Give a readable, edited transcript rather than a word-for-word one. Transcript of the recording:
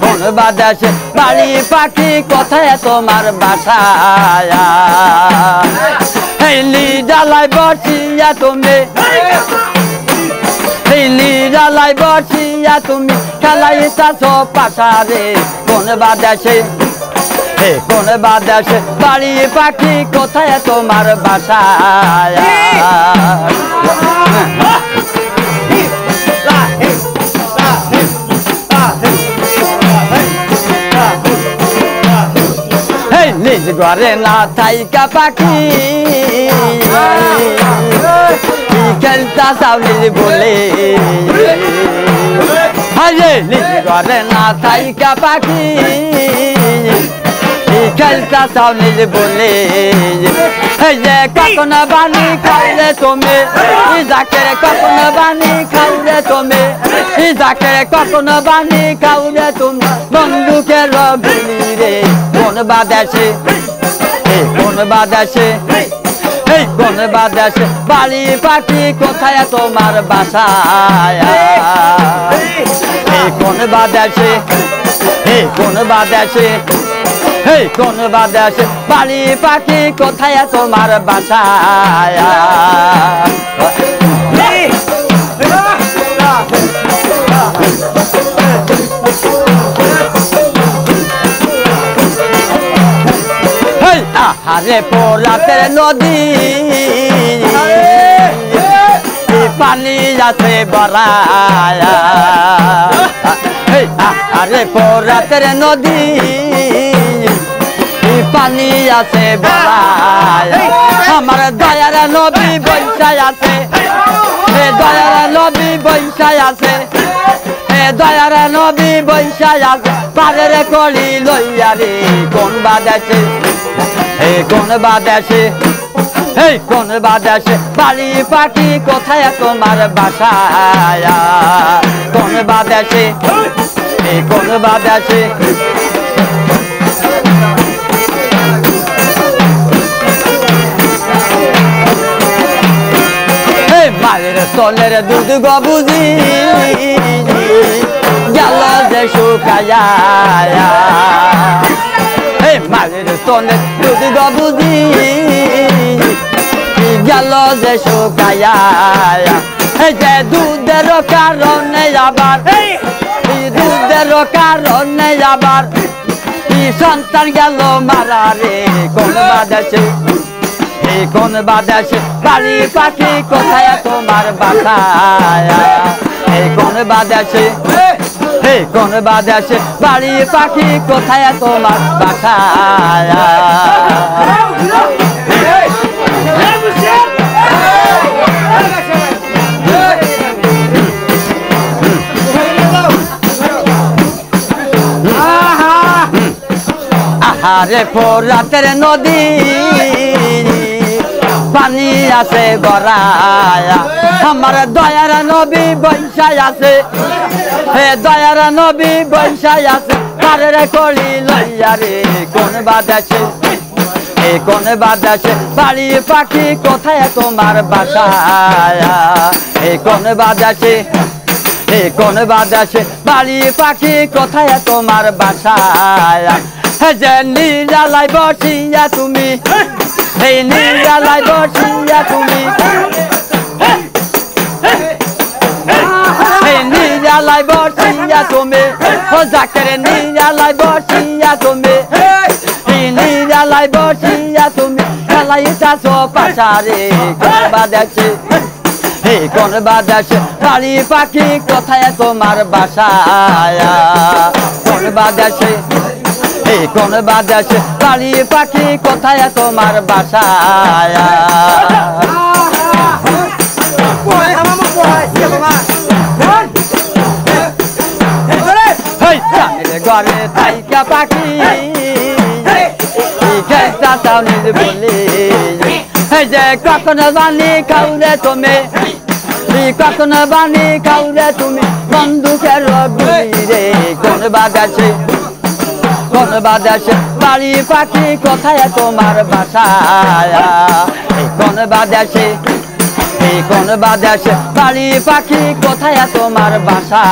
কোন বাদেশে বাড়ি পাখি কোথায় তোমার বাসা হেলি জ্বালাই বসিয়া তুমি হেলি জ্বালাই বসিয়া তুমি খেলাইতাছ পাশারে কোন বাদেশে কোন বাদেশে বাড়ি পাখি কোথায় তোমার বাসা নিজ ঘরে না থাইকা পাখি খেলতা চাউলি বলে নিজ ঘরে না থাইকা পাখি খেলতা চাউলি বলে যে কখন বানি খাইলে তুমি যাকে কখন বানি খাইলে তুমি যাকে কখন বানি খাইলে তুমি বন্ধুকের গুলি রে কোন বাদেশে কোন বাদেশে কোন বাদেশে বাড়ি পাখি কোথায় তোমার বাসা কোন বাদেশে কোন বাদেশে কোন বাদেশে বাড়ি পাখি কোথায় তোমার বাসা আহারে পোলাতের নদী পানি আছে বড়া আহারে পোলাতের নদী পানি আছে বড়া আমার দয়ার নবী বৈশায় আছে দয়ার নবী বৈশায় আছে দয়ার নবী বৈশায় আছে পারের কলি লইয়া রে কোন বাদেশে কোন বাদেশে কোন বাদেশে বাড়ি পাখি কোথায় তোমার বাসা কোন বাদেশে কোন বাদেশে মায়ের স্তনের দুধ গবুজি গেল যে শুকায়া মায়ের স্তনের দুধ গবুজি গেল যে শুকায়া যে দুধের কারণে আবার দুধের কারণে আবার সন্তান গেল মারা রে কোন বাদেশে কোন বাদেশে বাড়ি পাখি কোথায় তোমার বাসা কোন বাদেশে কোন বাদেশে বাড়ি পাখি কোথায় তোমার বাসা আহারে পোলাতের নদী পানি আছে গড়ায়া আমার দয়ার নবী বৈশায় আছে দয়ার নবী বৈশায় আছে পারের কলি লইয়া রে কোন বাদেশে কোন বাদেশে বাড়ি পাখি কোথায় তোমার বাসা কোন বাদেশে কোন বাদেশে বাড়ি পাখি কোথায় তোমার বাসা যে নিরালাই বসিয়া তুমি নিরালাই বসিয়া তুমি নিরালাই বসিয়া তুমি যাকে নিরালাই বসিয়া তুমি নিরালাই বসিয়া তুমি খেলাইতাছ পাশারে কোন বাদেশে কোন বাদেশে বাড়ি পাখি কোথায় তোমার বাসা কোন বাদেশে কোন বাদেশে বাড়ি পাখি কোথায় তোমার বাসা ঘরে থাইকা পাখি খেলতা চাউলি বলে যে কখন বানি খাওলে তুমি কখন বানি খাওলে তুমি বন্ধুকের গুলি রে কোন বাদেশে কোন বাদেশে বাড়ি পাখি কোথায় তোমার বাসা কোন বাদেশে কোন বাদেশে বাড়ি পাখি কোথায় তোমার বাসা